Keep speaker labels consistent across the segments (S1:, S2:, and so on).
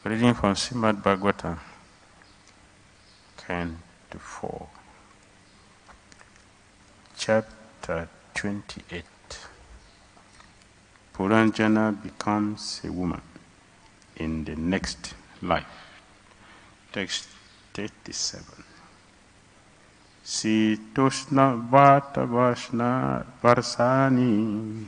S1: Reading from Srimad Bhagavatam, Canto 4, Chapter 28. Puranjana becomes a woman in the next life. Text 37. Sitoshna Vata Vashna Varsani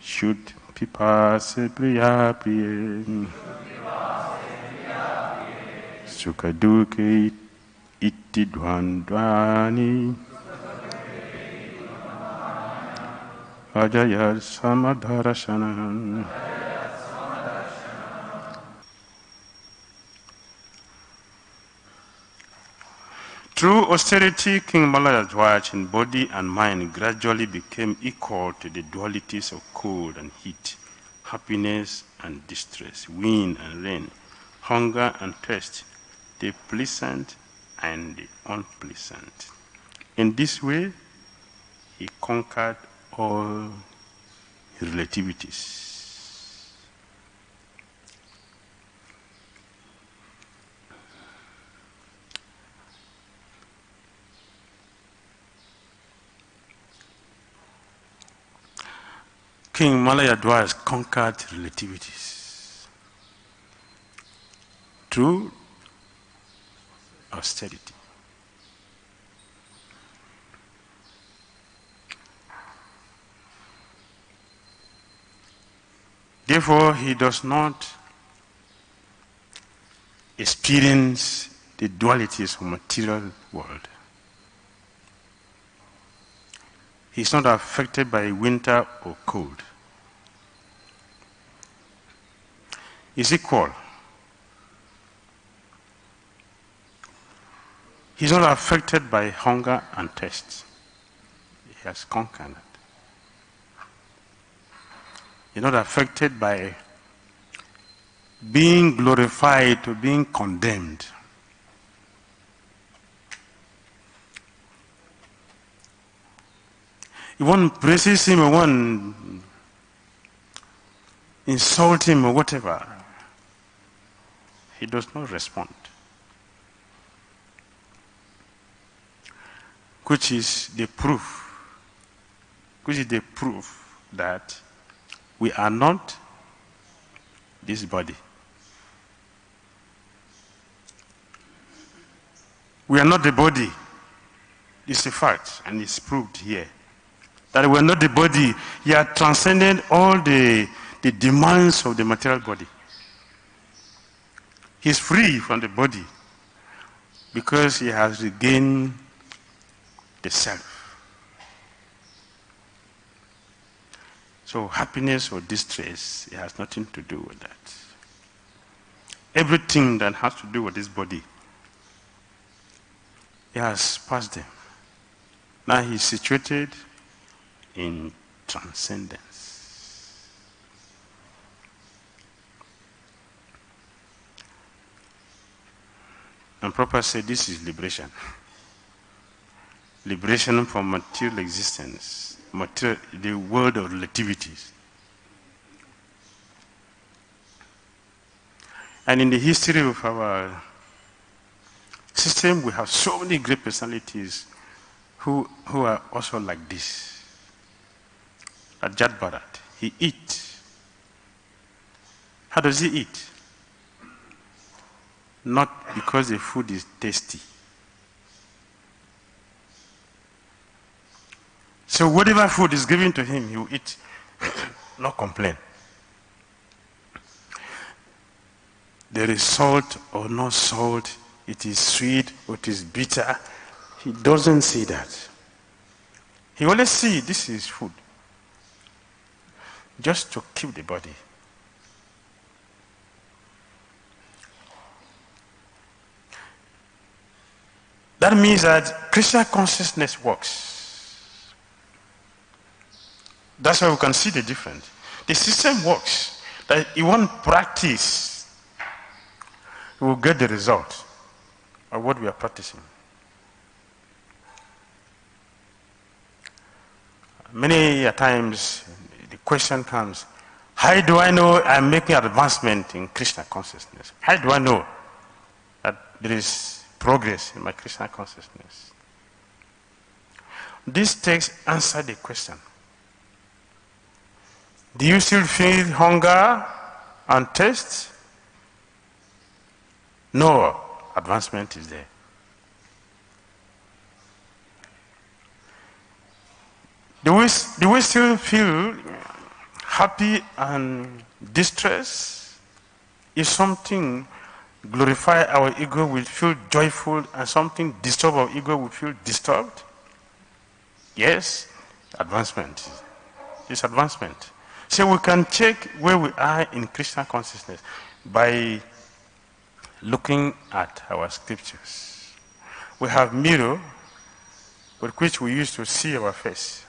S1: Shud Pipase Priya Priye Sukaduke Iti Dvandvani Ajaya Samadharasana. Through austerity, King Malayadwaj in body and mind gradually became equal to the dualities of cold and heat, happiness and distress, wind and rain, hunger and thirst, the pleasant and the unpleasant. In this way, he conquered all relativities. King Malayadwaj conquered relativities through austerity. Therefore, he does not experience the dualities of material world. He is not affected by winter or cold. He is equal. He is not affected by hunger and thirst. He has conquered it. He is not affected by being glorified or being condemned. If one praises him or one insults him or whatever, he does not respond. Which is the proof that we are not this body. We are not the body. This is a fact, and it's proved here. That we are not the body. He has transcended all the demands of the material body. He is free from the body because he has regained the self. So happiness or distress, it has nothing to do with that. Everything that has to do with this body, he has passed them. Now he is situated in transcendence. And Prabhupada said this is liberation. Liberation from material existence, the world of relativities. And in the history of our system, we have so many great personalities who are also like this. Ajat Bharat, he eats. How does he eat? Not because the food is tasty. So whatever food is given to him, he will eat, not complain. There is salt or no salt, it is sweet or it is bitter. He doesn't see that. He only sees this is food. Just to keep the body. That means that Krishna consciousness works. That's why we can see the difference. The system works. That in one practice, we will get the result of what we are practicing. Many times the question comes, How do I know I'm making advancement in Krishna consciousness? How do I know that there is progress in my Krishna consciousness? This text answers the question. Do you still feel hunger and thirst? No, advancement is there. Do we still feel happy and distress? If something glorify our ego, we feel joyful, and something disturb our ego, we feel disturbed? Yes, advancement. It's advancement. So we can check where we are in Krishna consciousness by looking at our scriptures. We have mirror with which we used to see our face.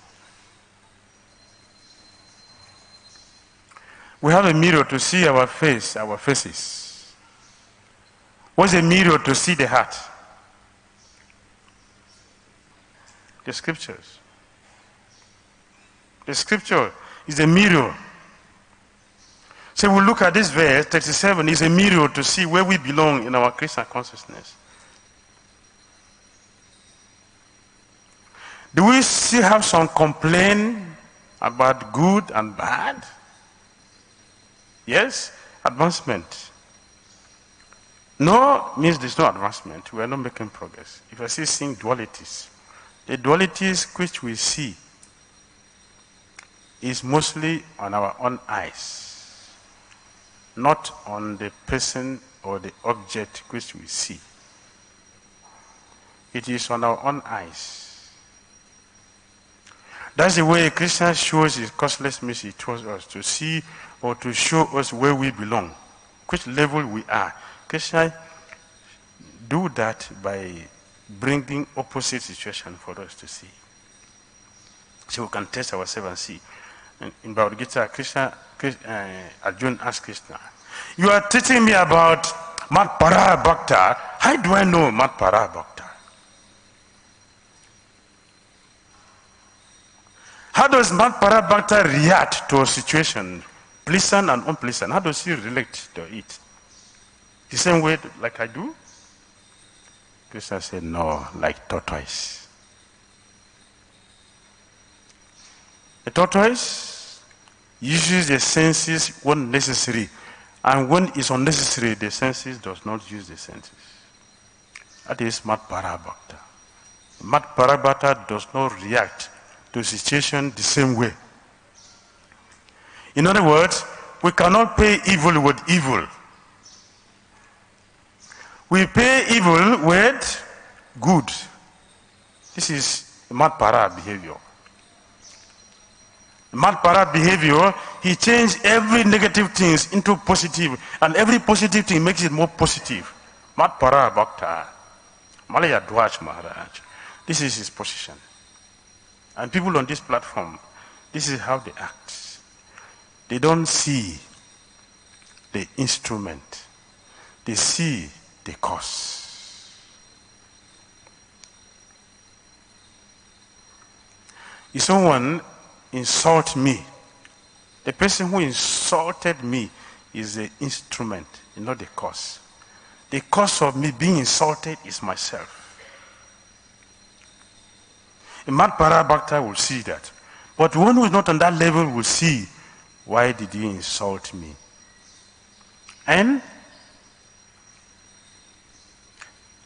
S1: We have a mirror to see our face, our faces. What's a mirror to see the heart? The scriptures. The scripture is a mirror. So we look at this verse, 37, is a mirror to see where we belong in our Krishna consciousness. Do we still have some complaint about good and bad? Yes, advancement. No means there's no advancement. We are not making progress. If I see seeing dualities, the dualities which we see is mostly on our own eyes, not on the person or the object which we see. It is on our own eyes. That's the way Krishna shows his costless mercy towards us, to see or to show us where we belong, which level we are. Krishna do that by bringing opposite situation for us to see. So we can test ourselves and see. In Bhagavad Gita, Arjuna asked Krishna, you are teaching me about Matpara Bhakta. How do I know Matpara Bhakta? How does Matpara Bhakta react to a situation, pleasant and unpleasant? How does he relate to it? The same way like I do? Krishna said, no, like tortoise. The tortoise uses the senses when necessary, and when it's unnecessary, the senses does not use the senses. That is Matpara Bhakta. Matpara Bhakta does not react to a situation the same way. In other words, we cannot pay evil with evil. We pay evil with good. This is Matpara behavior. Matpara behavior, he changed every negative things into positive, and every positive thing makes it more positive. Matpara Bhakta, Malaya Dwaj Maharaj. This is his position. And people on this platform, this is how they act. They don't see the instrument. They see the cause. If someone insult me, the person who insulted me is the instrument, not the cause. The cause of me being insulted is myself. A Matpara Bhakta will see that. But one who is not on that level will see, why did you insult me? And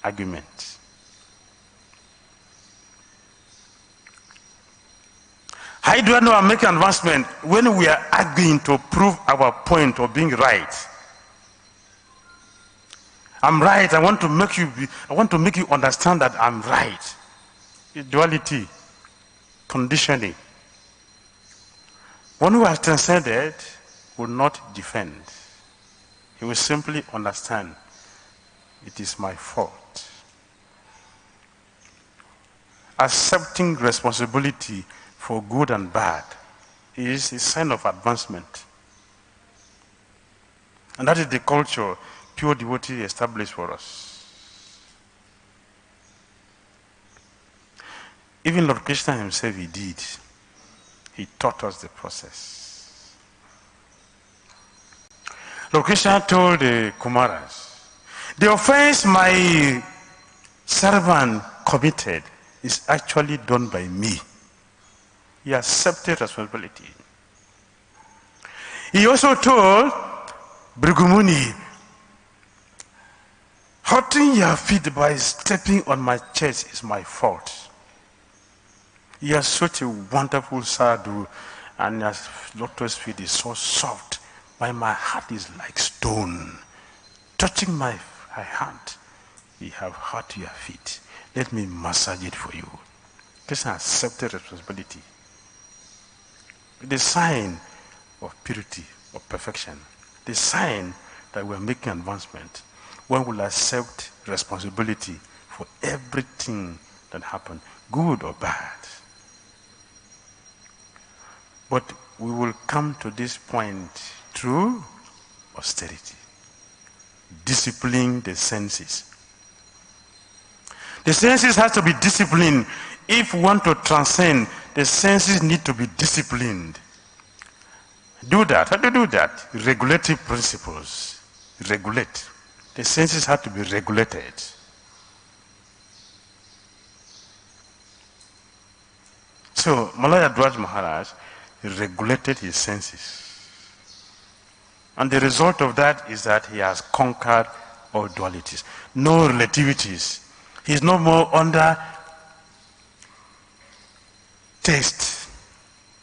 S1: argument. How do I know I'm making advancement? When we are arguing to prove our point of being right. I'm right. I want to make you understand that I'm right. Duality, conditioning. One who has transcended will not defend. He will simply understand, it is my fault. Accepting responsibility for good and bad is a sign of advancement. And that is the culture pure devotee established for us. Even Lord Krishna himself, he did. He taught us the process. Lord Krishna told the Kumaras, the offense my servant committed is actually done by me. He accepted responsibility. He also told Brigumuni, hurting your feet by stepping on my chest is my fault. You are such a wonderful sadhu, and your lotus feet is so soft. My heart is like stone. Touching my hand, you have hurt your feet. Let me massage it for you. Krishna accepted responsibility. The sign of purity, of perfection. The sign that we're making advancement. One will accept responsibility for everything that happened, good or bad. But we will come to this point through austerity. Discipline the senses. The senses have to be disciplined. If we want to transcend, the senses need to be disciplined. Do that. How do you do that? Regulative principles. Regulate. The senses have to be regulated. So, Malaya Dwaj Maharaj regulated his senses. And the result of that is that he has conquered all dualities. No relativities. He is no more under taste.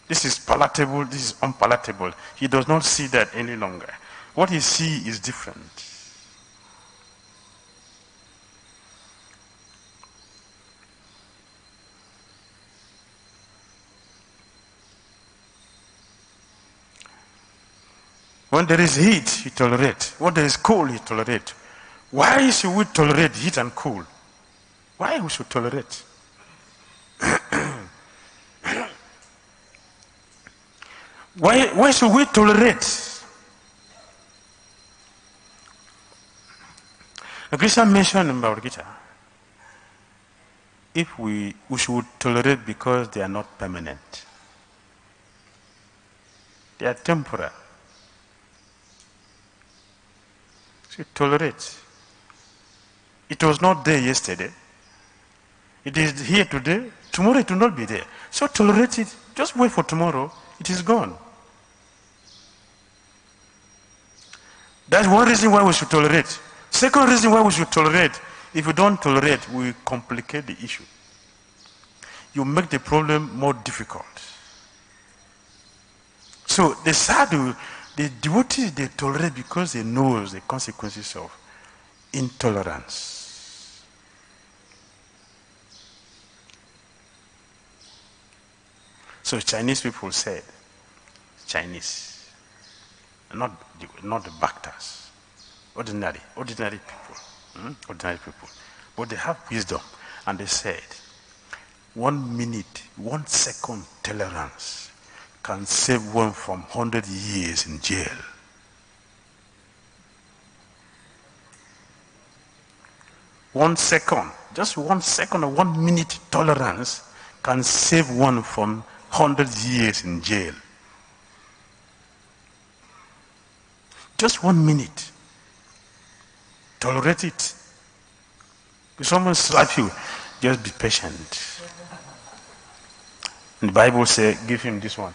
S1: This is palatable, this is unpalatable. He does not see that any longer. What he sees is different. When there is heat, he tolerates. When there is cold, he tolerates. Why should we tolerate heat and cold? Why we should tolerate? Why should we tolerate? The Krishna mentioned in Bhagavad Gita, if we should tolerate because they are not permanent. They are temporal. So tolerate. It was not there yesterday. It is here today. Tomorrow it will not be there. So tolerate it. Just wait for tomorrow. It is gone. That's one reason why we should tolerate. Second reason why we should tolerate. If we don't tolerate, we complicate the issue. You make the problem more difficult. So the sadhu, the devotees, they tolerate because they know the consequences of intolerance. So Chinese people said, Chinese, not the Bhaktas, ordinary people, ordinary people. But they have wisdom, and they said, 1 minute, 1 second tolerance can save one from 100 years in jail. Just 1 second or 1 minute tolerance can save one from 100 years in jail. Just 1 minute. Tolerate it. If someone slaps you, just be patient. And the Bible says, give him this one.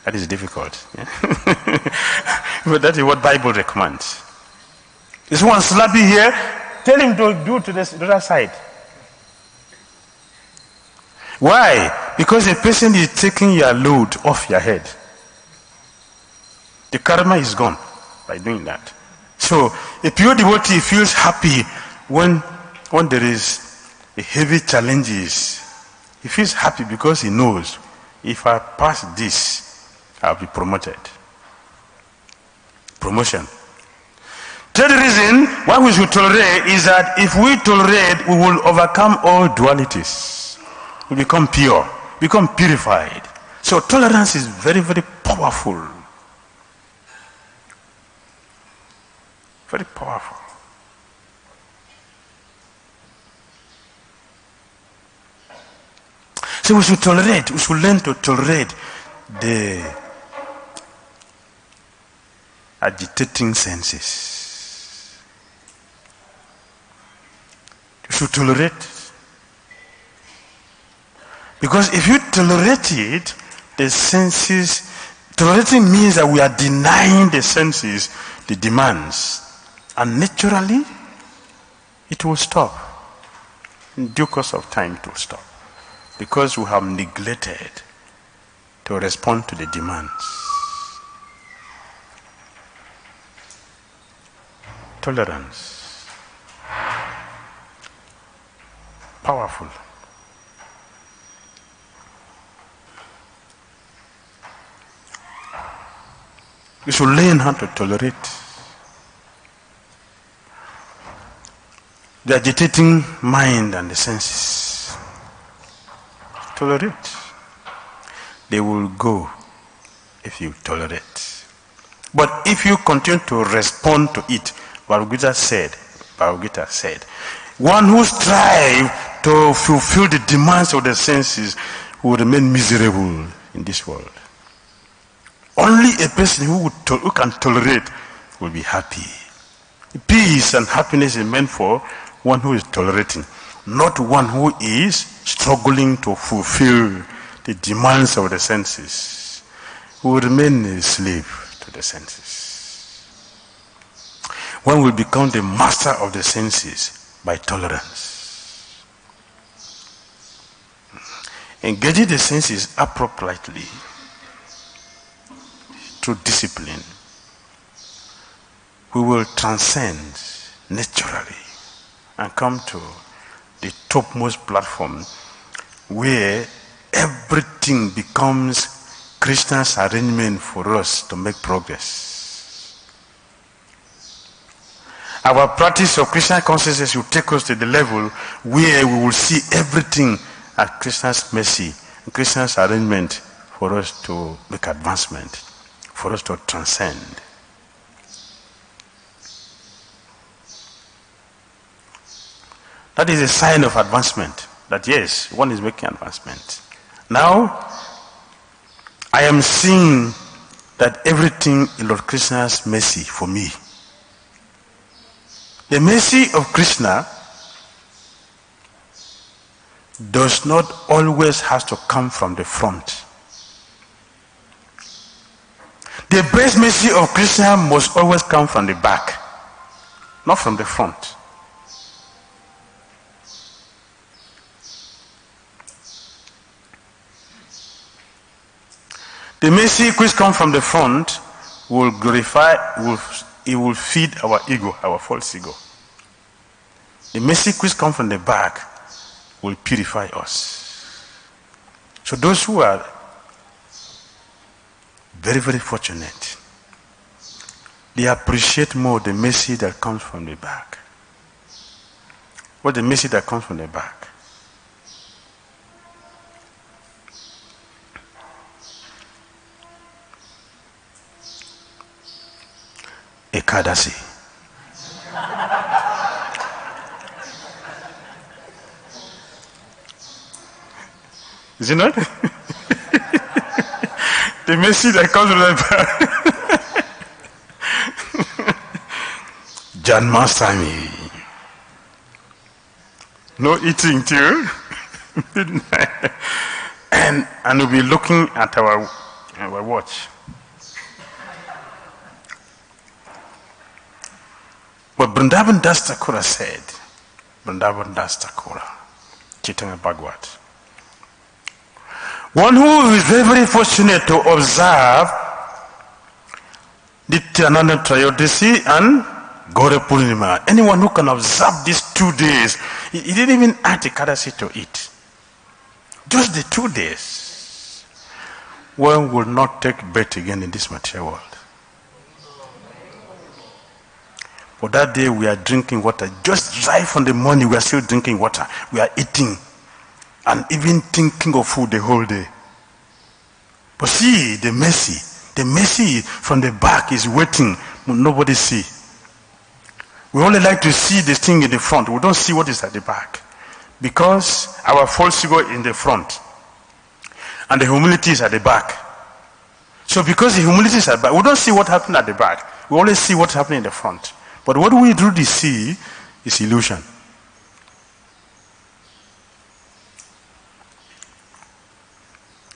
S1: That is difficult. Yeah? But that is what Bible recommends. This one slap you here, tell him to do to the other side. Why? Because a person is taking your load off your head. The karma is gone by doing that. So a pure devotee feels happy when there is a heavy challenges. He feels happy because he knows, if I pass this, I'll be promoted. Promotion. Third reason why we should tolerate is that if we tolerate, we will overcome all dualities. We become pure, become purified. So tolerance is very, very powerful. Very powerful. So we should tolerate, we should learn to tolerate the agitating senses. You should tolerate it. Because if you tolerate it, the senses, tolerating means that we are denying the senses the demands. And naturally, it will stop. In due course of time, it will stop. Because we have neglected to respond to the demands. Tolerance. Powerful. We should learn how to tolerate the agitating mind and the senses. Tolerate. They will go if you tolerate. But if you continue to respond to it, Bhagavad Gita said, one who strives to fulfill the demands of the senses will remain miserable in this world. Only a person who can tolerate will be happy. Peace and happiness is meant for one who is tolerating, not one who is struggling to fulfill the demands of the senses, who will remain a slave to the senses. One will become the master of the senses by tolerance. Engaging the senses appropriately through discipline, we will transcend naturally and come to the topmost platform where everything becomes Krishna's arrangement for us to make progress. Our practice of Krishna consciousness will take us to the level where we will see everything as Krishna's mercy, Krishna's arrangement for us to make advancement, for us to transcend. That is a sign of advancement, that yes, one is making advancement. Now, I am seeing that everything is Lord Krishna's mercy for me. The mercy of Krishna does not always have to come from the front. The best mercy of Krishna must always come from the back, not from the front. The mercy which comes from the front will glorify, it will feed our ego, our false ego. The mercy which comes from the back will purify us. So those who are very, very fortunate, they appreciate more the mercy that comes from the back. What the mercy that comes from the back? Ekadasi. Is it not? The mercy that comes from the back. Janmashtami. No eating till midnight. And we'll be looking at our watch. But Vrindavan Das Thakura said, Vrindavan Das Thakura, Chaitanya Bhagavat, one who is very, very fortunate to observe Nityananda Trayodasi and Gaura Purnima, anyone who can observe these 2 days, he didn't even add Ekadasi to it. Just the 2 days, one will not take birth again in this material world. For that day we are drinking water. Just right from the morning we are still drinking water. We are eating and even thinking of food the whole day. But see the mercy from the back is waiting. Nobody see. We only like to see the thing in the front. We don't see what is at the back. Because our false ego is in the front. And the humility is at the back. So because the humility is at the back, we don't see what happened at the back. We always see what's happening in the front. But what we really see is illusion.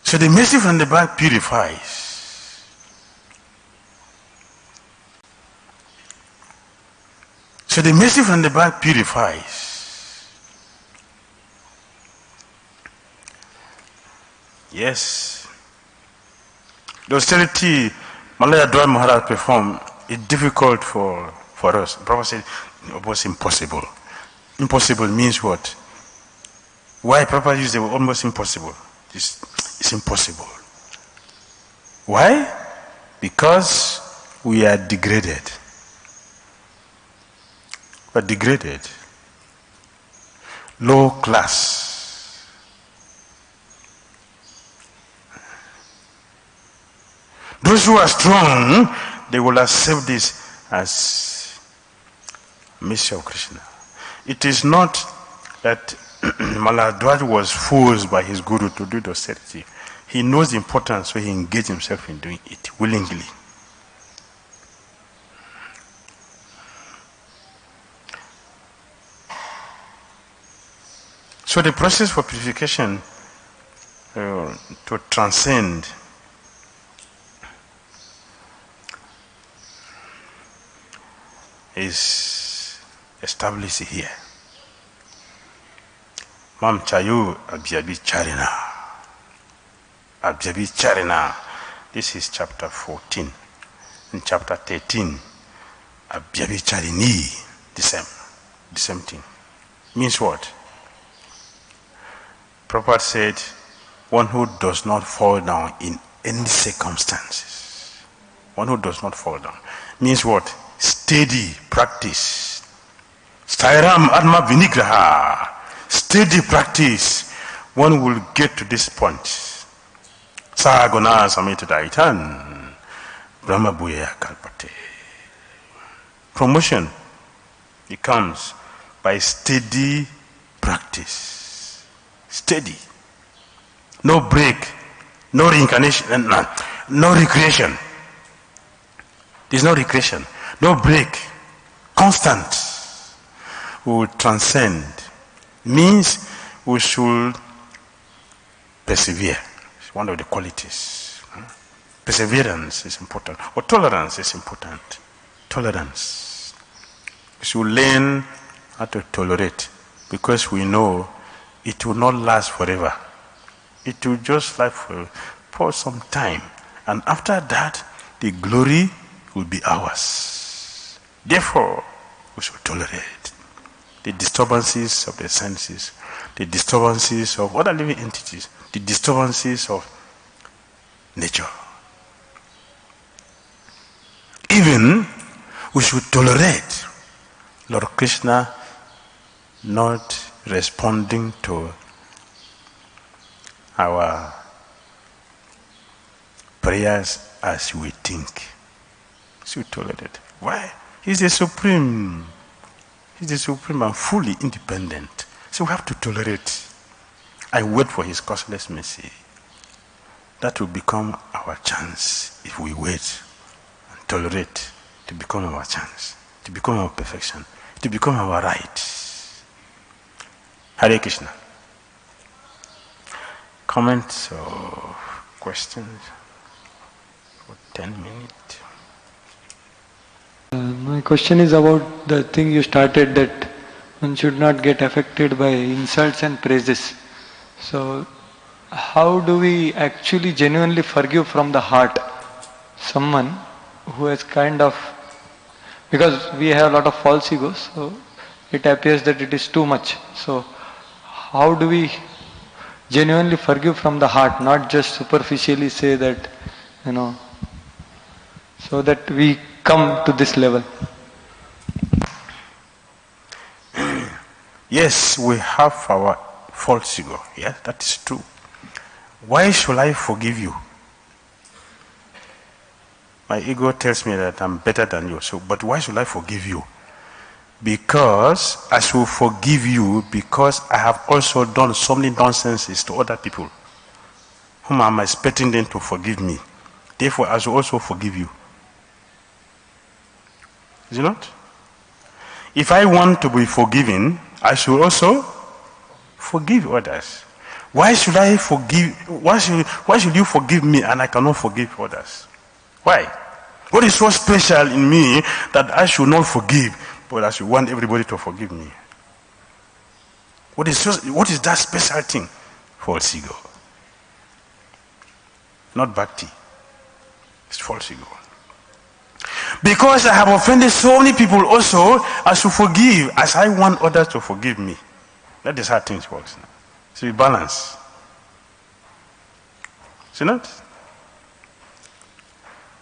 S1: So the mercy from the back purifies. So the mercy from the back purifies. Yes. The austerity Malaya Dhira Maharaj performed is difficult for us. The Prophet said it was impossible. Impossible means what? Why Prabhupada used the word almost impossible? It's impossible. Why? Because we are degraded. We are degraded. Low class. Those who are strong, they will accept this as mercy of Krishna. It is not that Maladwaj was forced by his guru to do the austerity. He knows the importance, so he engaged himself in doing it willingly. So the process for purification to transcend is established here. Mam Chayu Abjabi Charina. Abjabi Charina. This is chapter 14. In chapter 13, Abjabi Charini. The same thing. Means what? Prabhupada said, one who does not fall down in any circumstances. One who does not fall down. Means what? Steady practice. Stairam Atma Vinigraha. Steady practice. One will get to this point. Sagona Samita Daitan. Brahma Bhuya Kalpate. Promotion, it comes by steady practice. Steady. No break. No reincarnation. No recreation. There's no recreation. No break. Constant. We will transcend. Means we should persevere. It's one of the qualities. Perseverance is important. Or tolerance is important. Tolerance. We should learn how to tolerate, because we know it will not last forever. It will just last for some time. And after that, the glory will be ours. Therefore, we should tolerate the disturbances of the senses, the disturbances of other living entities, the disturbances of nature. Even we should tolerate Lord Krishna not responding to our prayers as we think. Should tolerate. Why? He's the supreme. He's the supreme and fully independent. So we have to tolerate. I wait for his causeless mercy. That will become our chance if we wait and tolerate, to become our chance, to become our perfection, to become our right. Hare Krishna. Comments or questions for 10 minutes?
S2: My question is about the thing you started, that one should not get affected by insults and praises. So, how do we actually genuinely forgive from the heart someone who has kind of, because we have a lot of false egos, so it appears that it is too much. So, how do we genuinely forgive from the heart, not just superficially say that, so that we come to this level?
S1: Yes, we have our false ego. Yes, that is true. Why should I forgive you? My ego tells me that I'm better than you. So, but why should I forgive you? Because I should forgive you because I have also done so many nonsenses to other people whom I'm expecting them to forgive me. Therefore, I should also forgive you. Is it not? If I want to be forgiven, I should also forgive others. Why should I forgive? Why should you forgive me and I cannot forgive others? Why? What is so special in me that I should not forgive, but I should want everybody to forgive me? What is that special thing? False ego. Not bhakti. It's false ego. Because I have offended so many people also, I should forgive as I want others to forgive me. That is how things work. So we balance. See not?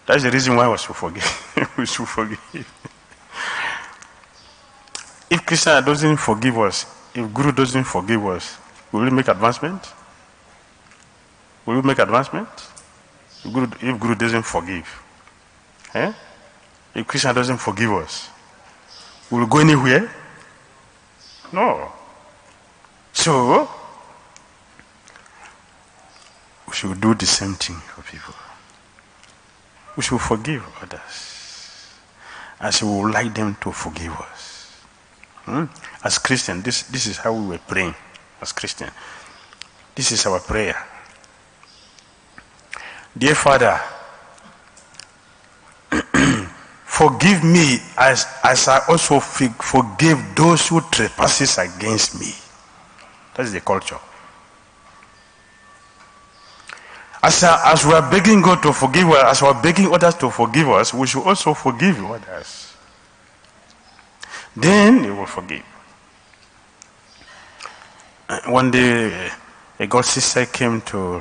S1: That's the reason why we should forgive. We should forgive. If Krishna doesn't forgive us, if Guru doesn't forgive us, will we make advancement? Will we make advancement? If Guru doesn't forgive, if Krishna doesn't forgive us, will we go anywhere? No. So, we should do the same thing for people. We should forgive others as we would like them to forgive us. As Christians, this is how we were praying as Christians. This is our prayer. Dear Father, forgive me as I also forgive those who trespasses against me. That is the culture. As we are begging God to forgive us, as we are begging others to forgive us, we should also forgive others. Then they will forgive. One day, a God sister came to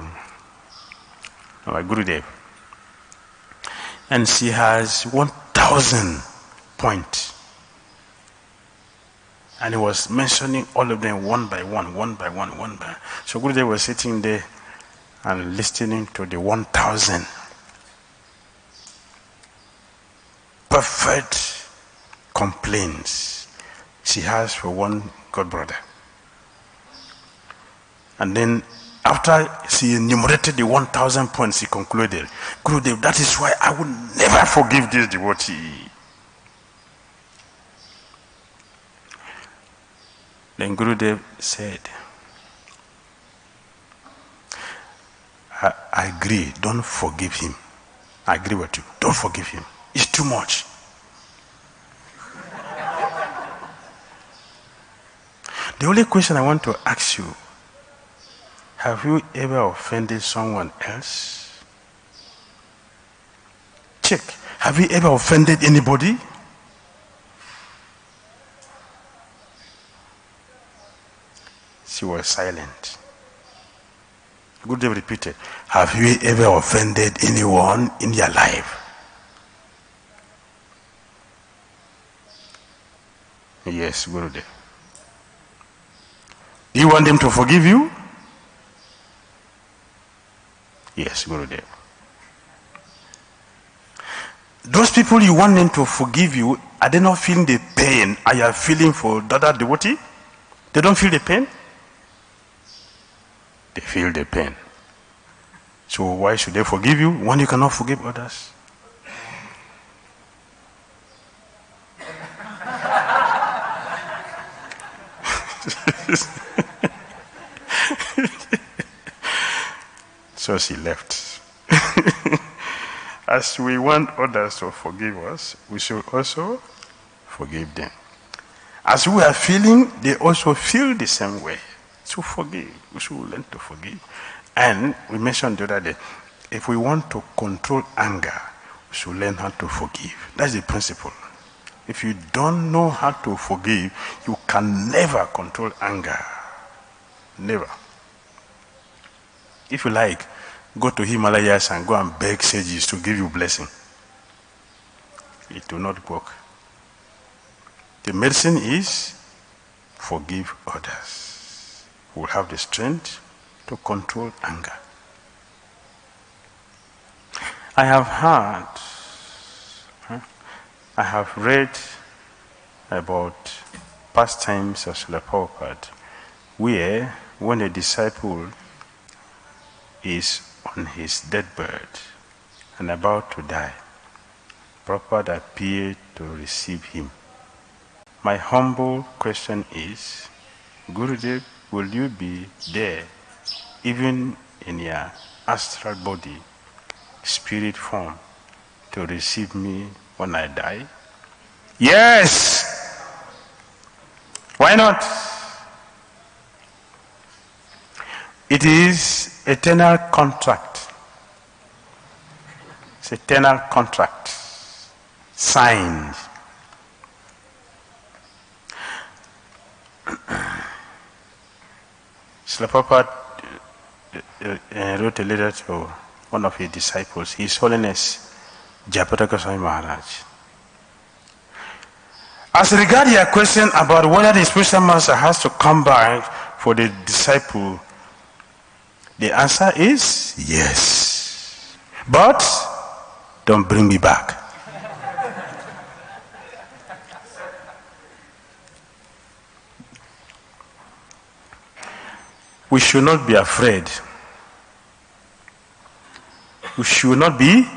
S1: my Gurudev, and she has 1,000 points. And he was mentioning all of them one by one. So Gurudev was sitting there and listening to the 1,000 perfect complaints she has for one God brother. And then after she enumerated the 1,000 points, she concluded, Gurudev, that is why I will never forgive this devotee. Then Gurudev said, I agree, don't forgive him. I agree with you, don't forgive him. It's too much. The only question I want to ask you, have you ever offended someone else? Check. Have you ever offended anybody? She was silent. Gurudev repeated, have you ever offended anyone in your life? Yes, Gurudev. Do you want them to forgive you? Yes, Gurudev. Those people you want them to forgive you, are they not feeling the pain I are feeling for the other devotee? They don't feel the pain? They feel the pain. So why should they forgive you when you cannot forgive others? So she left. As we want others to forgive us, we should also forgive them. As we are feeling, they also feel the same way. So forgive. We should learn to forgive. And we mentioned the other day, if we want to control anger, we should learn how to forgive. That's the principle. If you don't know how to forgive, you can never control anger. Never. If you like, go to Himalayas and go and beg sages to give you blessing. It will not work. The medicine is forgive others. We'll have the strength to control anger. I have read about pastimes of Srila Prabhupada, where when a disciple is on his deathbed and about to die, Prabhupada appeared to receive him. My humble question is, Gurudev, will you be there even in your astral body, spirit form, to receive me when I die? Yes! Why not? It is eternal contract. It's eternal contract. Signed. Srila Prabhupada wrote a letter to one of his disciples, His Holiness Jayapataka Swami Maharaj. As regards your question about whether the spiritual master has to come back for the disciple, the answer is yes. But don't bring me back. We should not be afraid. We should not be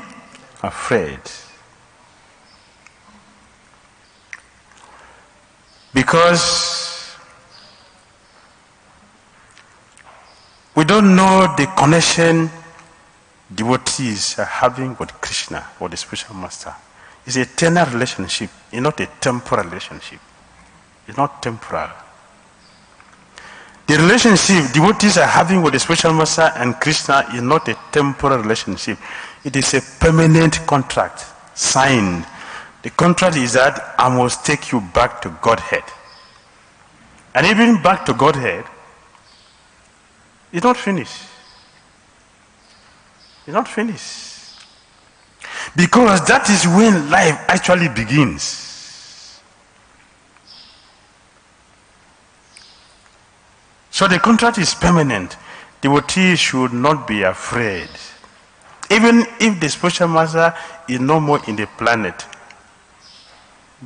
S1: afraid. Because we don't know the connection devotees are having with Krishna or the spiritual master. It's an eternal relationship. It's not a temporal relationship. It's not temporal. The relationship devotees are having with the spiritual master and Krishna is not a temporal relationship. It is a permanent contract signed. The contract is that I must take you back to Godhead. And even back to Godhead, it's not finished. It's not finished. Because that is when life actually begins. So the contract is permanent. Devotees should not be afraid. Even if the spiritual master is no more in the planet,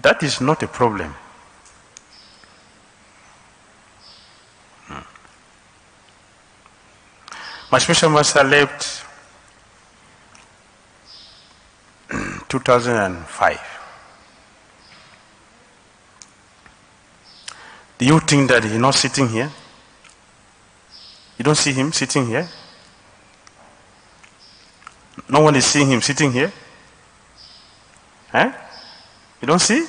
S1: that is not a problem. My spiritual master left 2005. Do you think that he's not sitting here? You don't see him sitting here? No one is seeing him sitting here? Eh? You don't see?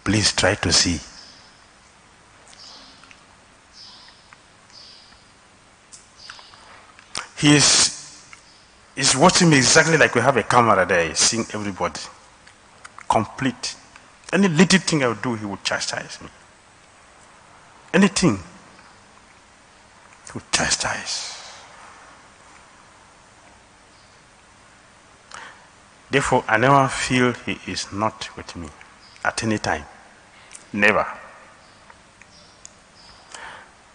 S1: Please try to see. He is watching me exactly like we have a camera there. He's seeing everybody. Complete. Any little thing I would do, he would chastise me. Anything. He would chastise. Therefore, I never feel he is not with me at any time. Never.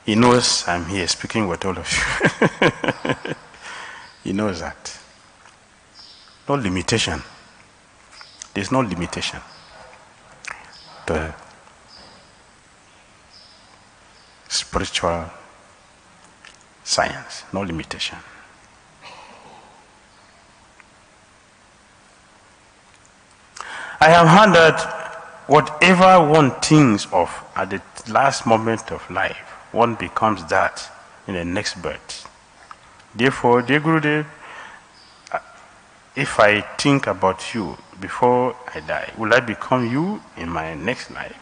S1: He knows I'm here speaking with all of you. He knows that. No limitation. There's no limitation to spiritual science. No limitation. I have heard that whatever one thinks of at the last moment of life, one becomes that in the next birth. Therefore, dear Gurudev, if I think about you before I die, will I become you in my next life?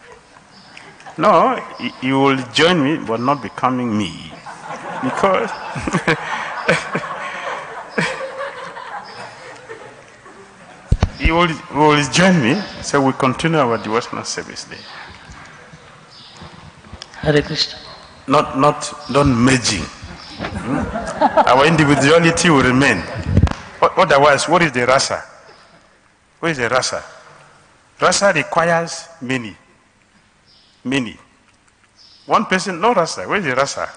S1: No, you will join me, but not becoming me. Because you will join me, so we continue our devotional service there.
S3: Hare Krishna.
S1: Not merging. Our individuality will remain. Otherwise, what is the rasa? What is the rasa? Rasa requires many. Many. One person, no rasa. Where is the rasa?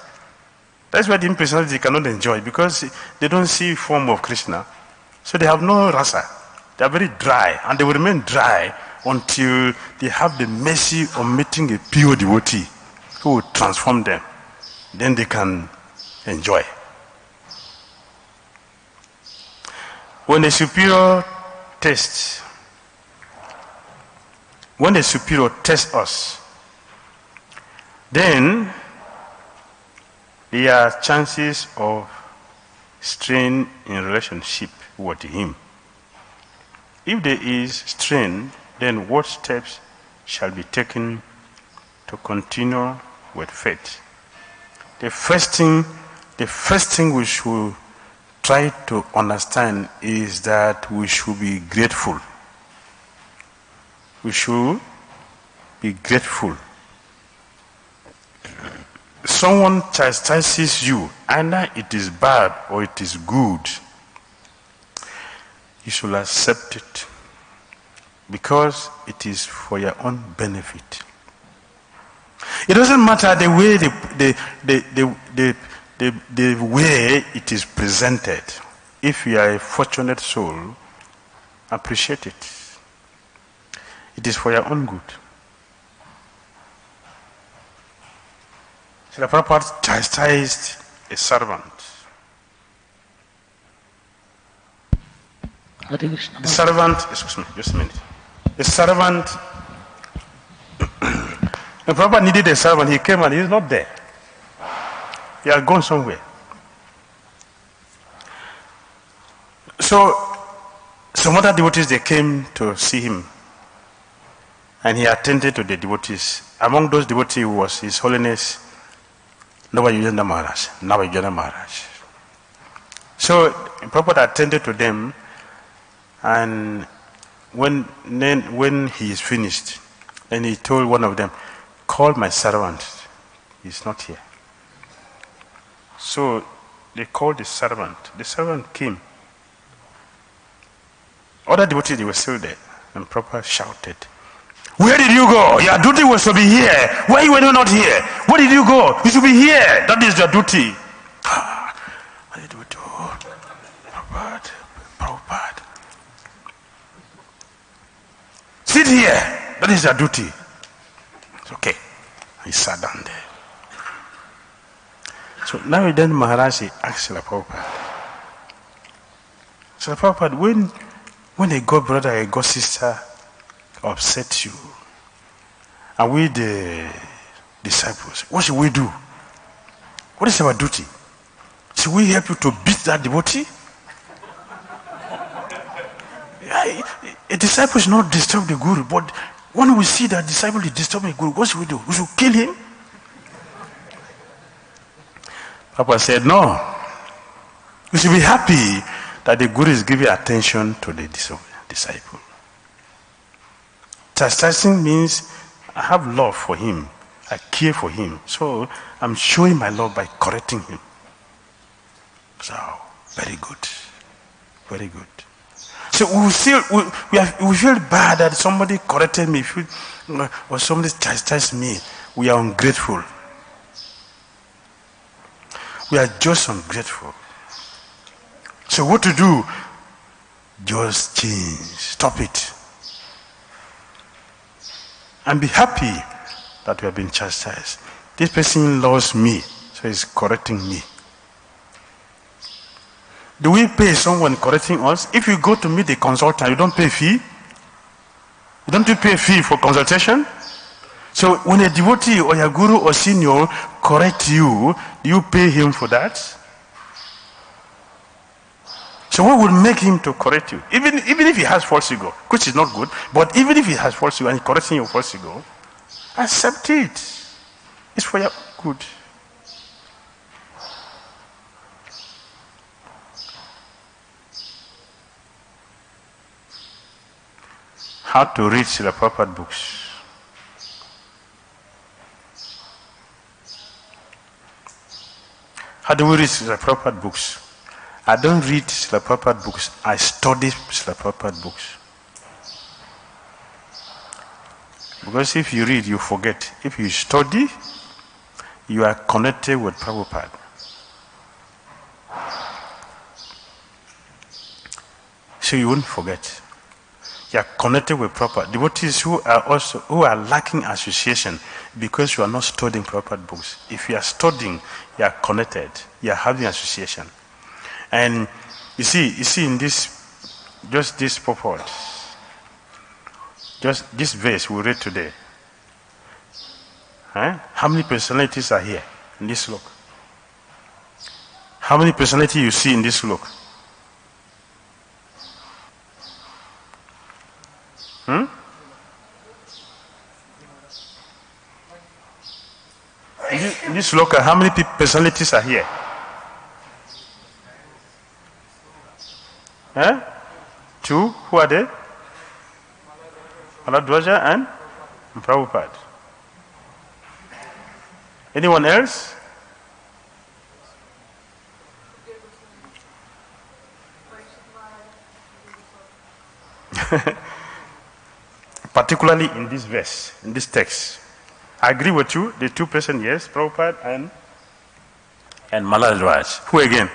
S1: That's why the impersonality cannot enjoy, because they don't see form of Krishna. So they have no rasa. They are very dry, and they will remain dry until they have the mercy of meeting a pure devotee who will transform them. Then they can enjoy. When a superior tests, when a superior tests us, then there are chances of strain in relationship with him. If there is strain, then what steps shall be taken to continue with faith? The first thing we should try to understand is that we should be grateful. We should be grateful. Someone chastises you, either it is bad or it is good, you should accept it because it is for your own benefit. It doesn't matter the way the way it is presented. If you are a fortunate soul, appreciate it. It is for your own good. So the Prabhupada chastised a servant.
S3: Hare Krishna.
S1: The servant, excuse me, just a minute. The servant, the Prabhupada needed a servant. He came and he is not there. He had gone somewhere. So some other devotees, they came to see him. And he attended to the devotees. Among those devotees was His Holiness Dhira Damodar Maharaj. So Prabhupada attended to them, and when he is finished, then he told one of them, "Call my servant. He's not here." So they called the servant. The servant came. Other devotees, they were still there, and Prabhupada shouted, "Where did you go? Your duty was to be here. Why were you not here? Where did you go? You should be here. That is your duty." What did we do? Prabhupada. Sit here. That is your duty. It's okay. He sat down there. So now then Maharaj asked Srila Prabhupada. Srila Prabhupada, when a god brother, a god sister upset you, and we the disciples, what should we do? What is our duty? Should we help you to beat that devotee? A disciple should not disturb the guru, but when we see that disciple is disturbing the guru, what should we do? We should kill him? Papa said, no. We should be happy that the guru is giving attention to the disciple. Chastising means I have love for him. I care for him. So I'm showing my love by correcting him. So, very good. Very good. So we feel bad that somebody corrected me, or somebody chastised me. We are ungrateful. We are just ungrateful. So what to do? Just change. Stop it. And be happy that we have been chastised. This person loves me, so he's correcting me. Do we pay someone correcting us? If you go to meet the consultant, you don't pay fee? You don't pay fee for consultation? So when a devotee or your guru or senior correct you, do you pay him for that? So what would make him to correct you? Even if he has false ego, which is not good, but even if he has false ego and he's correcting your false ego, accept it. It's for your good. How to read Srila Prabhupada books. How do we read Srila Prabhupada books? I don't read Srila Prabhupada books. I study Srila Prabhupada books. Because if you read, you forget. If you study, you are connected with Prabhupada. So you won't forget. You are connected with Prabhupada. Devotees who are lacking association because you are not studying Prabhupada books. If you are studying, you are connected. You are having association. And you see in this just this purport, just this verse we read today. How many personalities are here in this sloka? How many personalities you see in this sloka? In this sloka, how many personalities are here? Two. Who are they? Bharadwaja and Prabhupada. Anyone else? Particularly in this verse, in this text. I agree with you, the two persons, yes, Prabhupada and Bharadwaja. Who again?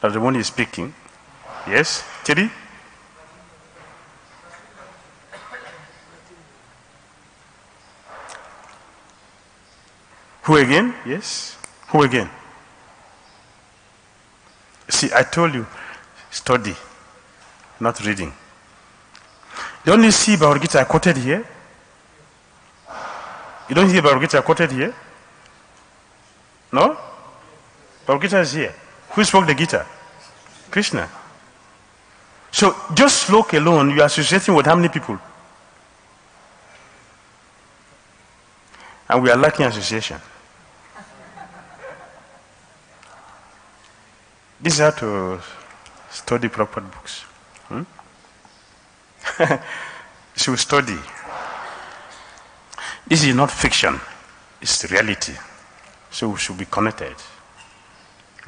S1: That's the one who is speaking. Yes, Teddy? Who again? Yes. Who again? See, I told you, study, not reading. You only see Bhagavad Gita quoted here. You don't hear Bhagavad Gita quoted here? No? Bhagavad Gita is here. Who spoke the Gita? Krishna. So just look alone, you are associating with how many people? And we are lacking association. This is how to study proper books. You should study. This is not fiction, it's reality. So we should be connected.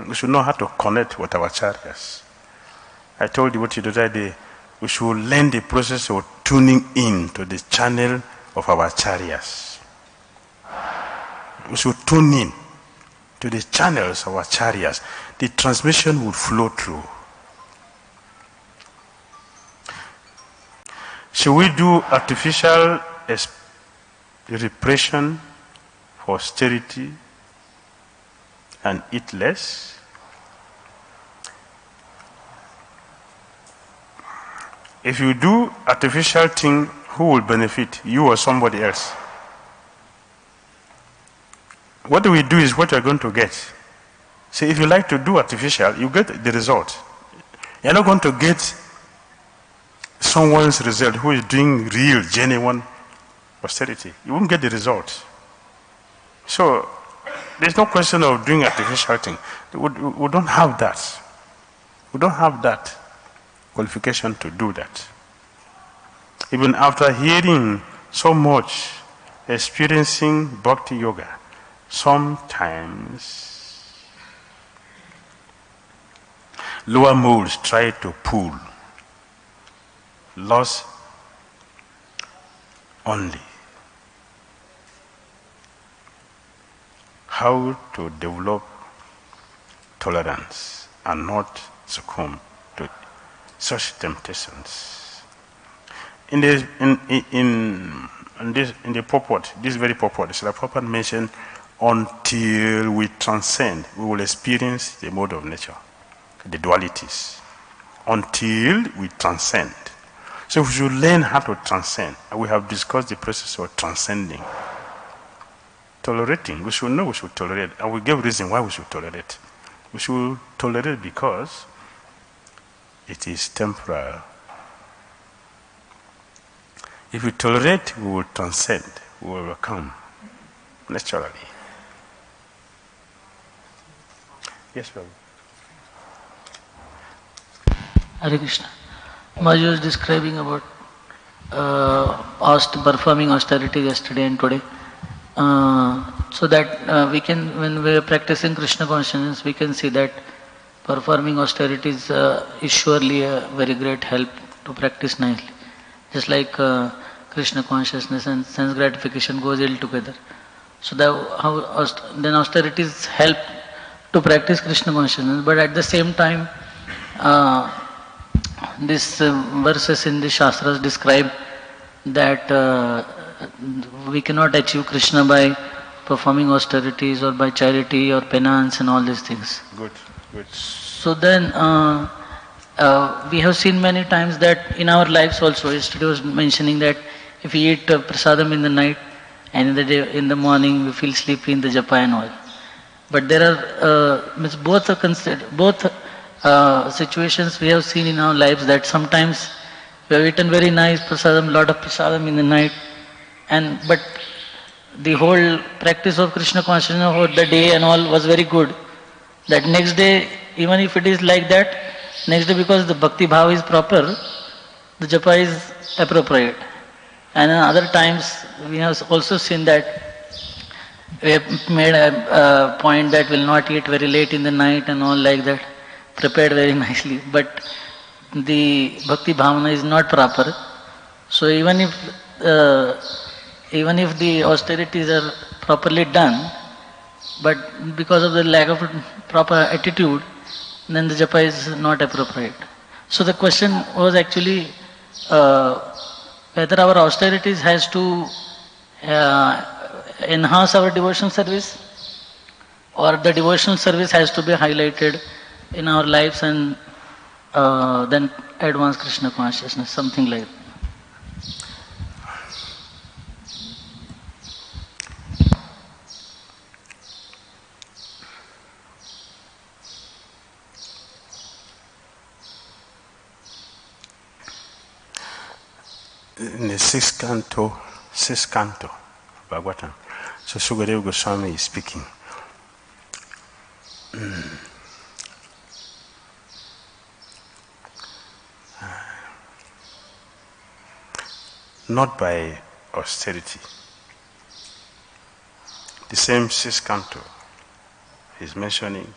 S1: We should know how to connect with our acharyas. I told you what you did that day. We should learn the process of tuning in to the channel of our acharyas. We should tune in to the channels of our acharyas. The transmission would flow through. Should we do artificial repression for austerity and eat less? If you do artificial thing, who will benefit? You or somebody else? What we do is what you are going to get. See, if you like to do artificial, you get the result. You're not going to get someone's result who is doing real, genuine austerity. You won't get the result. So, there's no question of doing artificial thing. We don't have that. We don't have that qualification to do that. Even after hearing so much, experiencing bhakti yoga, sometimes lower modes try to pull. Loss only. How to develop tolerance and not succumb to such temptations. In the purport, this very purport, Srila Prabhupada mentioned, until we transcend, we will experience the mode of nature, the dualities. Until we transcend. So we should learn how to transcend. And we have discussed the process of transcending. Tolerating, we should know we should tolerate. And we give reason why we should tolerate. We should tolerate because it is temporal. If we tolerate, we will transcend, we will overcome naturally. Yes, Prabhu.
S3: Hare Krishna. Maharaj was describing about performing austerity yesterday and today. So that we can, when we are practicing Krishna consciousness, we can see that performing austerity is surely a very great help to practice nicely. Just like Krishna consciousness and sense gratification goes ill together. So then austerities help to practice Krishna consciousness, but at the same time, these verses in the Shastras describe that we cannot achieve Krishna by performing austerities or by charity or penance and all these things.
S1: Good. good.
S3: So then, we have seen many times that in our lives also, yesterday was mentioning that if we eat prasadam in the night and in the day, in the morning we feel sleepy in the japa and all. But there are both are considered, both situations we have seen in our lives that sometimes we have eaten very nice prasadam, lot of prasadam in the night, and but the whole practice of Krishna consciousness for the day and all was very good. That next day, even if it is like that, next day because the bhakti bhava is proper, the japa is appropriate. And in other times, we have also seen that we have made a point that will not eat very late in the night and all like that, prepared very nicely. But the bhakti bhavana is not proper. So even if the austerities are properly done, but because of the lack of proper attitude, then the japa is not appropriate. So the question was actually whether our austerities has to enhance our devotional service, or the devotional service has to be highlighted in our lives and then advance Krishna consciousness, something like that.
S1: In the sixth canto, Bhagavatam, so Sukadeva Goswami is speaking. Not by austerity. The same sixth canto is mentioning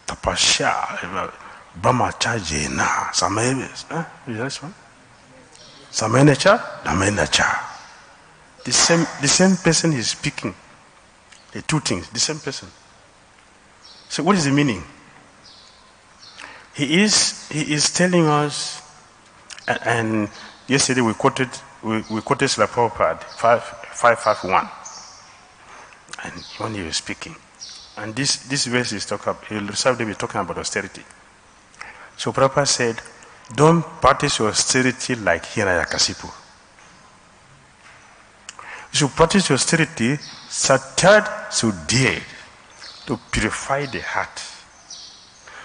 S1: tapasya, brahmacharya, samayeves. Is that one? Samenacha, Namenacha. The same person is speaking. The two things, the same person. So what is the meaning? He is telling us, and yesterday we quoted Srila Prabhupada 551, and when he was speaking, and this verse is talking about austerity. So Prabhupada said, don't practice your austerity like Hiranyakasipu. You should practice your austerity satyad sudhir, to purify the heart.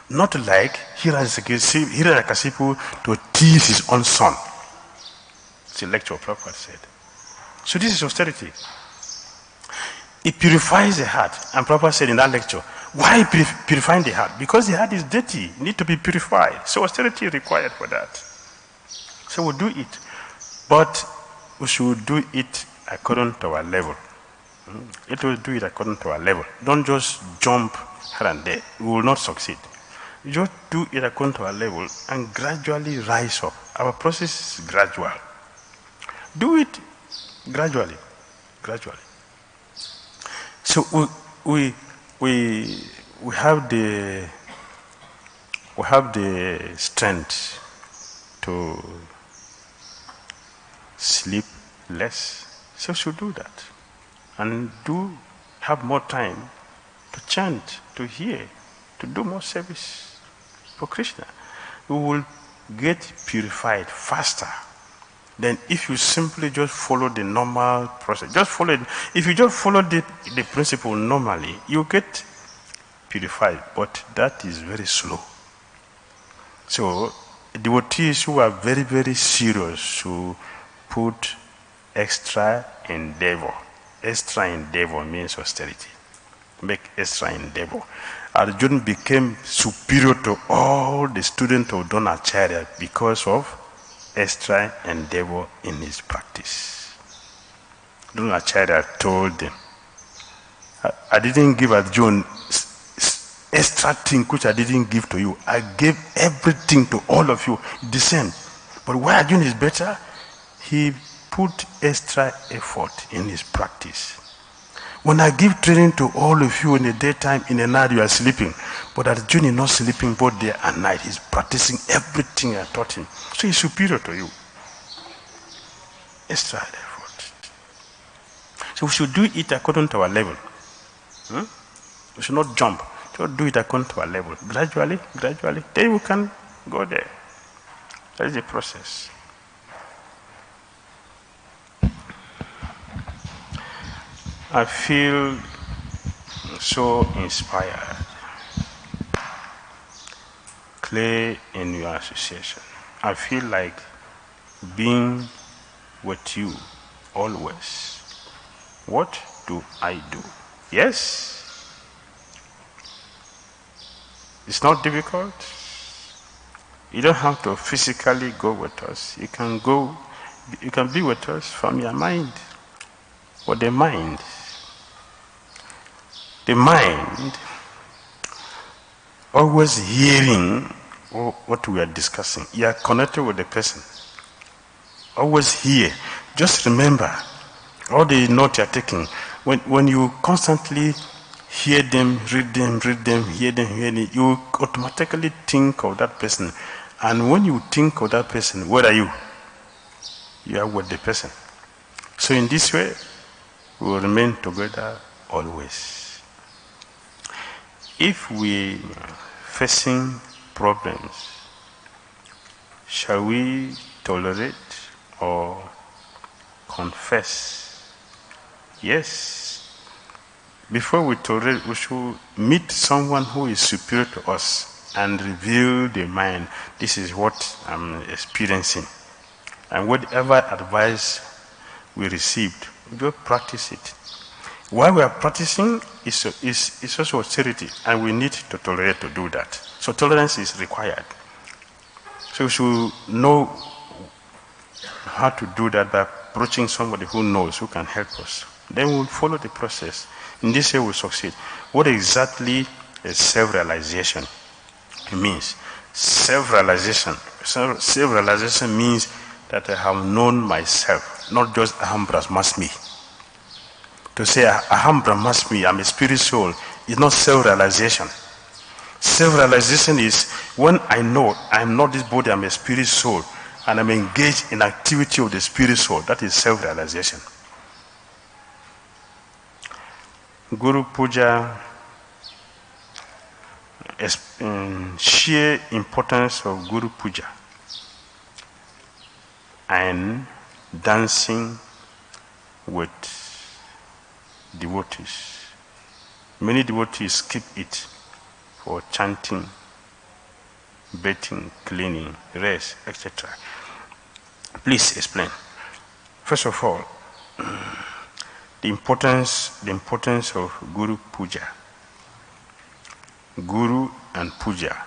S1: Not like Hiranyakasipu to tease his own son. It's a lecture Prabhupada said. So this is austerity. It purifies the heart. And Prabhupada said in that lecture, why purifying the heart? Because the heart is dirty, it needs to be purified. So austerity is required for that. So we'll do it. But we should do it according to our level. It will do it according to our level. Don't just jump here and there. We will not succeed. Just do it according to our level and gradually rise up. Our process is gradual. Do it gradually. So we have the strength to sleep less. So we should do that, and have more time to chant, to hear, to do more service for Krishna. We will get purified faster than if you simply just follow the normal process. If you just follow the principle normally, you get purified, but that is very slow. So devotees who are very, very serious to put extra endeavor. Extra endeavor means austerity. Make extra endeavor. Arjuna became superior to all the students of Dronacharya because of extra endeavor in his practice. Dronacharya told them, I didn't give Arjuna extra thing which I didn't give to you. I gave everything to all of you the same. But why Arjuna is better? He put extra effort in his practice. When I give training to all of you in the daytime, in the night you are sleeping. But Arjuna is not sleeping both day and night. He's practicing everything I taught him. So he's superior to you. Extra effort. So we should do it according to our level. We should not jump. So do it according to our level. Gradually, then we can go there. That is the process. I feel so inspired. Clear in your association. I feel like being with you always. What do I do? Yes. It's not difficult. You don't have to physically go with us. You can be with us from your mind. But the mind always hearing what we are discussing. You are connected with the person. Always hear. Just remember all the notes you are taking. When you constantly hear them, read them, hear them, you automatically think of that person. And when you think of that person, where are you? You are with the person. So in this way, we will remain together always. If we are facing problems, shall we tolerate or confess? Yes. Before we tolerate, we should meet someone who is superior to us and reveal the mind. This is what I'm experiencing. And whatever advice we received, we will practice it. While we are practicing, it's also austerity, and we need to tolerate to do that. So tolerance is required. So we should know how to do that by approaching somebody who knows, who can help us. Then we'll follow the process. In this way we'll succeed. What exactly is self-realization? It means self-realization. Self-realization means that I have known myself, not just aham brahmasmi. To say aham brahmasmi, I'm a spirit soul, is not self-realization. Self-realization is when I know I'm not this body, I'm a spirit soul, and I'm engaged in activity of the spirit soul. That is self-realization. Guru Puja, sheer importance of Guru Puja and dancing with devotees. Many devotees skip it for chanting, bathing, cleaning, rest, etc. Please explain. First of all, the importance of Guru Puja. Guru and Puja.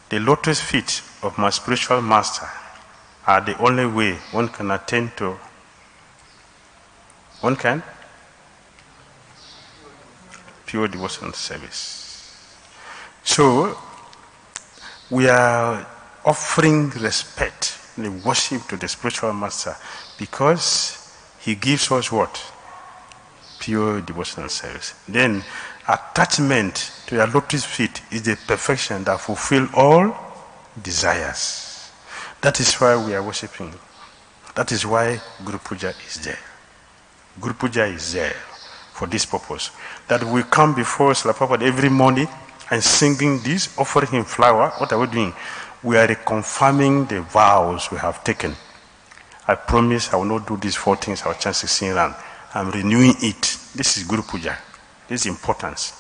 S1: The lotus feet of my spiritual master are the only way one can attain to. One can? Pure devotional service. So, we are offering respect, the worship to the spiritual master, because he gives us what? Pure devotional service. Then, attachment to your lotus feet is the perfection that fulfills all desires. That is why we are worshiping. That is why Guru Puja is there. Guru Puja is there for this purpose. That we come before Srila Prabhupada every morning and singing this, offering him flower. What are we doing? We are reconfirming the vows we have taken. I promise I will not do these 4 things I will chant 16 rounds. I'm renewing it. This is Guru Puja. This is importance.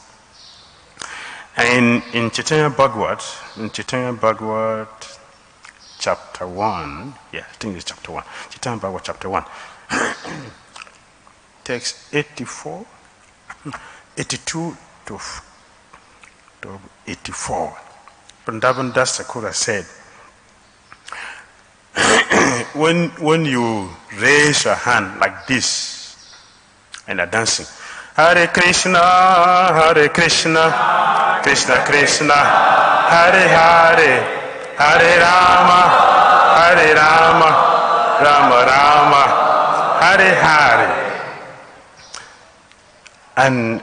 S1: And in Chaitanya Bhagavad, chapter 1, yeah, I think it's chapter 1. Chaitanya Bhagavad chapter 1. Text 82 to 84. Vrindavan Das Thakur said, when you raise your hand like this and are dancing, Hare Krishna, Krishna Krishna, Hare Hare, Hare Rama, Rama Rama, Hare Hare. And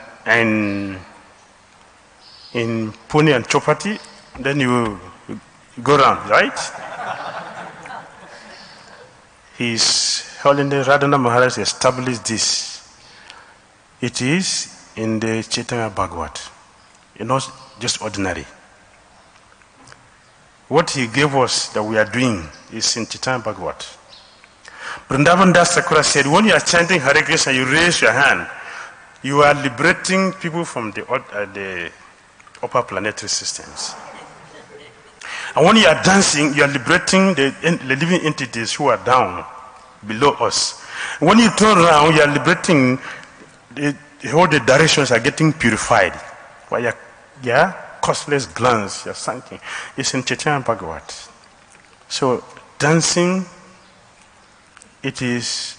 S1: in Pune and Chopati, then you go around, right? His Holiness Radhana Maharaj established this. It is in the Chaitanya Bhagavat. It's not just ordinary. What he gave us that we are doing is in Chaitanya Bhagavat. Vrindavan Das Thakura said, when you are chanting Hare Krishna, you raise your hand, you are liberating people from the upper planetary systems. And when you are dancing, you are liberating the living entities who are down below us. When you turn around, you are liberating all the directions are getting purified. While your costless glance, your sanking, is in Chaitanya Bhagavat. So dancing, it is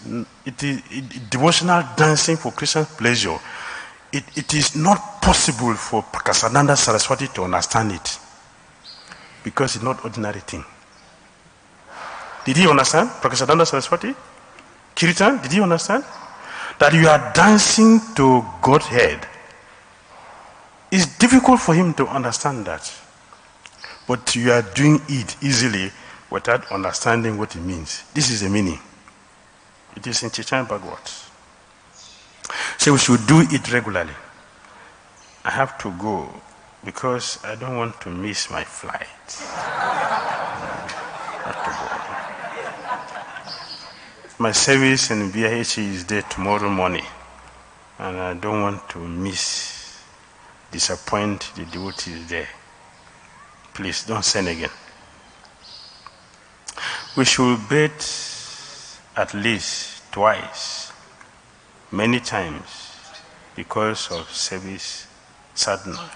S1: devotional dancing for Krishna's pleasure. It is not possible for Prakasananda Saraswati to understand it, because it's not ordinary thing. Did he understand? Prakasananda Saraswati? Kirtan, did he understand? That you are dancing to Godhead. It's difficult for him to understand that. But you are doing it easily without understanding what it means. This is the meaning. It is in Chaitanya Bhagavat. So we should do it regularly. I have to go because I don't want to miss my flight. I have to go. My service in BIH is there tomorrow morning, and I don't want to disappoint the devotees there. Please don't send again. We should bathe at least twice, many times, because of service sadhana.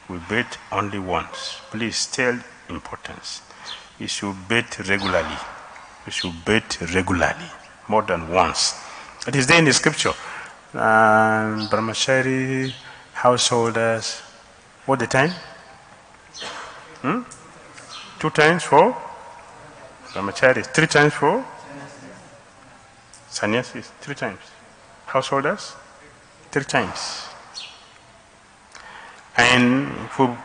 S1: We bathe only once. Please tell importance. We should bathe regularly. We should bathe regularly, more than once. It is there in the scripture. Brahmachari, householders, what the time? 2 times for Brahmachari, 3 times for sannyasis, 3 times. Householders, 3 times. And for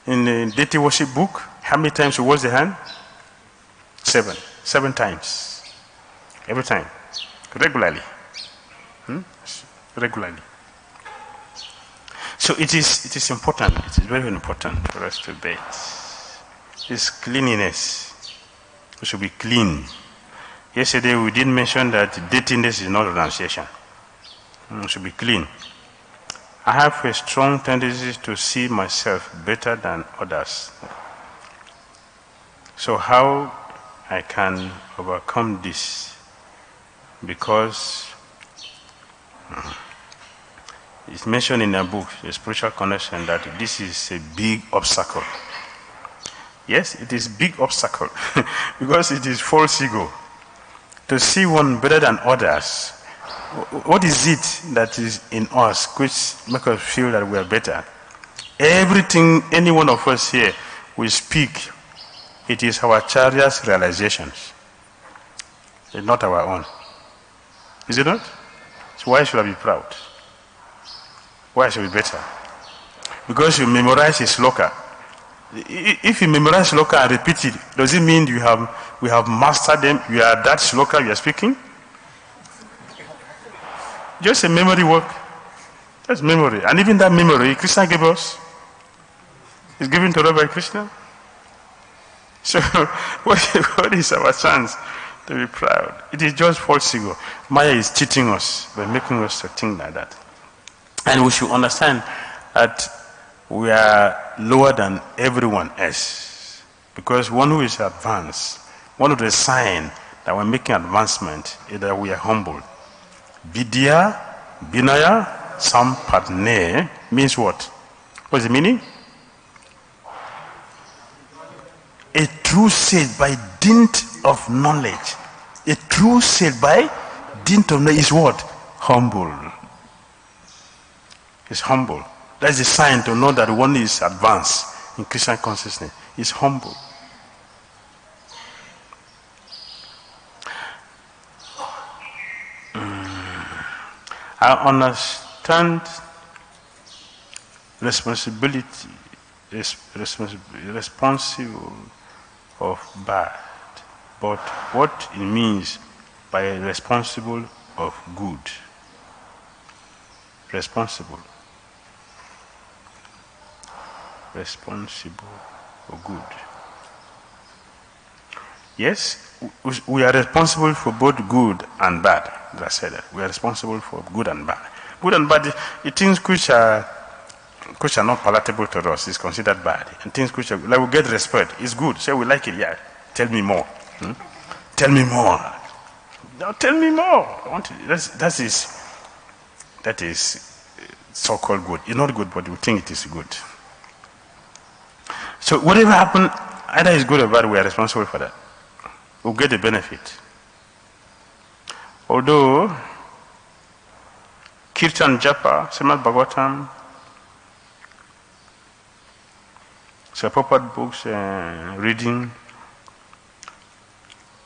S1: in the deity worship book, how many times you wash the hand? 7. 7 times. Every time. Regularly. Regularly. So it is important. It is very important for us to bathe. It's cleanliness. We should be clean. Yesterday we did mention that dirtiness is not renunciation. We should be clean. I have a strong tendency to see myself better than others. So how I can overcome this? Because it's mentioned in a book, The Spiritual Connection, that this is a big obstacle. Yes, it is big obstacle because it is false ego. To see one better than others. What is it that is in us which makes us feel that we are better? Everything any one of us here will speak, it is our Acharya's realizations. It's not our own. Is it not? So why should I be proud? Why should I be better? Because you memorize his sloka. If you memorize sloka and repeat it, does it mean we have mastered them? You are that sloka you are speaking? Just a memory work. That's memory. And even that memory, Krishna gave us. It's given to us by Krishna. So what is our chance to be proud? It is just false ego. Maya is cheating us by making us to think like that. And we should understand that we are lower than everyone else. Because one who is advanced, one of the signs that we're making advancement is that we are humble. Vidya, Vinaya, Sampadne means what? What's the meaning? A true sage by dint of knowledge. A true sage by dint of knowledge is what? Humble. It's humble. That's the sign to know that one is advanced in Krishna consciousness. It's humble. I understand responsibility, responsible of bad, but what it means by responsible of good. Responsible for good. Yes, we are responsible for both good and bad. As I said that. We are responsible for good and bad. Good and bad, the things which are not palatable to us is considered bad. And things which are, like we get respect, is good. Say we like it, yeah. Tell me more. Tell me more. Now tell me more. That is so-called good. It's not good, but we think it is good. So whatever happens, either it's good or bad, we are responsible for that. We'll get the benefit. Although Kirtan Japa, Srimad Bhagavatam, Prabhupada books, reading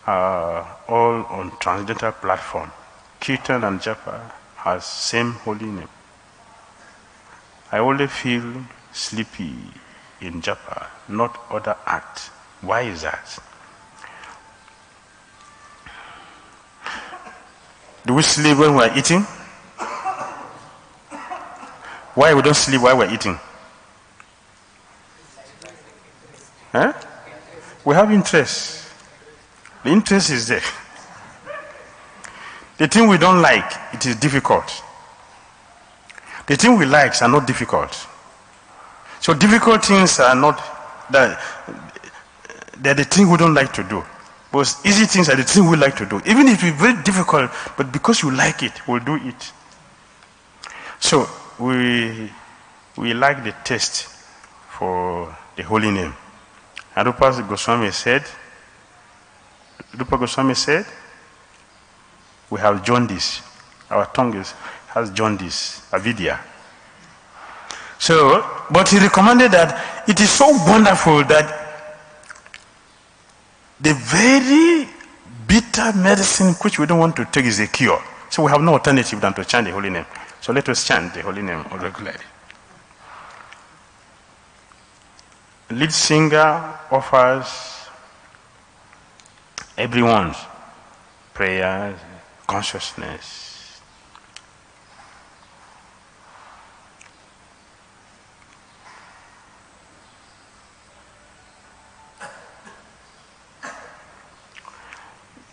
S1: are all on transcendental platform. Kirtan and Japa has same holy name. I only feel sleepy in Japa, not other acts. Why is that? Do we sleep when we are eating? Why we don't sleep while we are eating? Huh? We have interest. The interest is there. The thing we don't like, it is difficult. The thing we like are not difficult. So difficult things are not that. They're the thing we don't like to do. But easy things are the thing we like to do. Even if it's very difficult, but because you like it, we'll do it. So we like the taste for the holy name. And Rupa Goswami said, we have jaundice. Our tongue has jaundice, avidya. So, but he recommended that it is so wonderful that the very bitter medicine which we don't want to take is a cure. So we have no alternative than to chant the holy name. So let us chant the holy name regularly. Lead singer offers everyone's prayers, consciousness.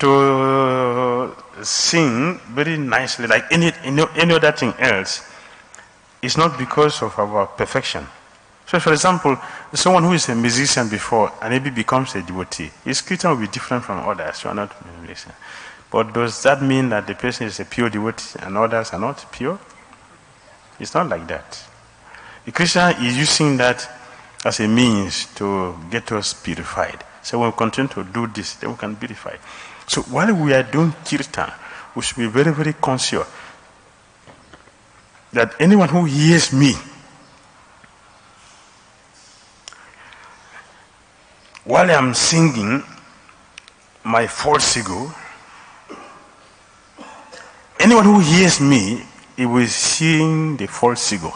S1: To sing very nicely, like any other thing else, is not because of our perfection. So, for example, someone who is a musician before and maybe becomes a devotee, his kirtan will be different from others who are not musicians. But does that mean that the person is a pure devotee and others are not pure? It's not like that. The Krishna is using that as a means to get us purified. So when we continue to do this, then we can purify. So while we are doing kirtan, we should be very, very conscious that anyone who hears me, while I am singing my false ego, anyone who hears me, he will sing the false ego,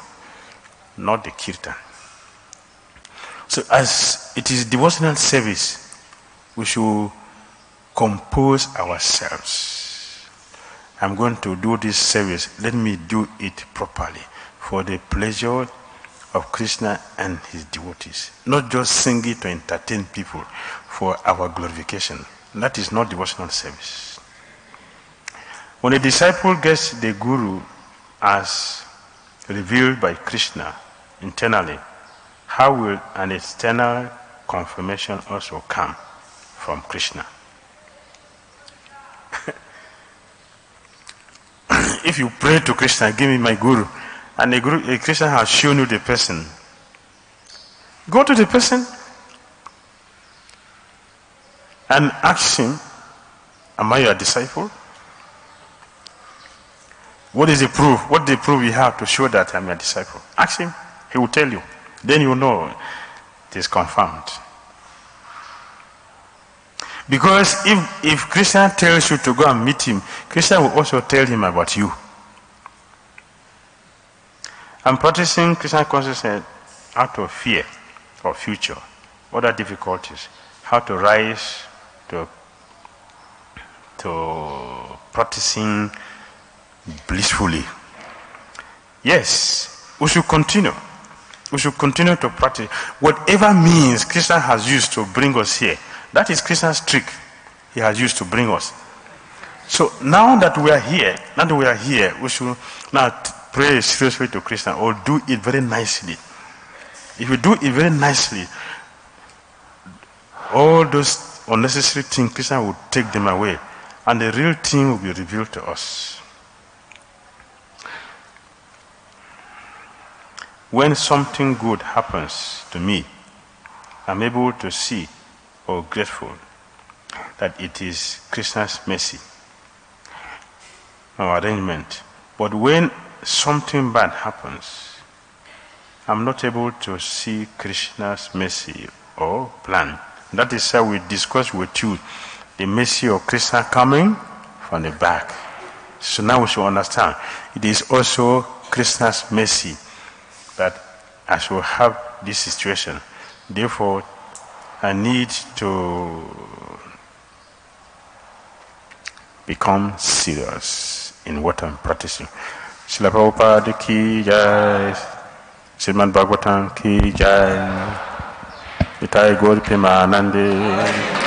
S1: not the kirtan. So as it is devotional service, we should compose ourselves. I'm going to do this service. Let me do it properly for the pleasure of Krishna and his devotees. Not just sing it to entertain people for our glorification. That is not devotional service. When a disciple gets the Guru as revealed by Krishna internally, how will an external confirmation also come from Krishna? If you pray to Krishna, give me my Guru, and a Krishna has shown you the person, go to the person and ask him, am I your disciple? What is the proof? What the proof you have to show that I'm your disciple? Ask him, he will tell you. Then you know it is confirmed. Because if Krishna tells you to go and meet him, Krishna will also tell him about you. I'm practicing Krishna consciousness out of fear of future, other difficulties, how to rise to practicing blissfully. Yes, we should continue. We should continue to practice. Whatever means Krishna has used to bring us here, that is Krishna's trick he has used to bring us. So now that we are here, we should now pray seriously to Krishna or do it very nicely. If we do it very nicely, all those unnecessary things, Krishna will take them away, and the real thing will be revealed to us. When something good happens to me, I'm able to see or grateful that it is Krishna's mercy or arrangement. But when something bad happens, I'm not able to see Krishna's mercy or plan. That is how we discuss with you the mercy of Krishna coming from the back. So now we should understand it is also Krishna's mercy that I should have this situation. Therefore, I need to become serious in what I'm practicing. Srila Prabhupada ki jai, Srimad Bhagavatam ki jai, Nitai Gaur Premanande.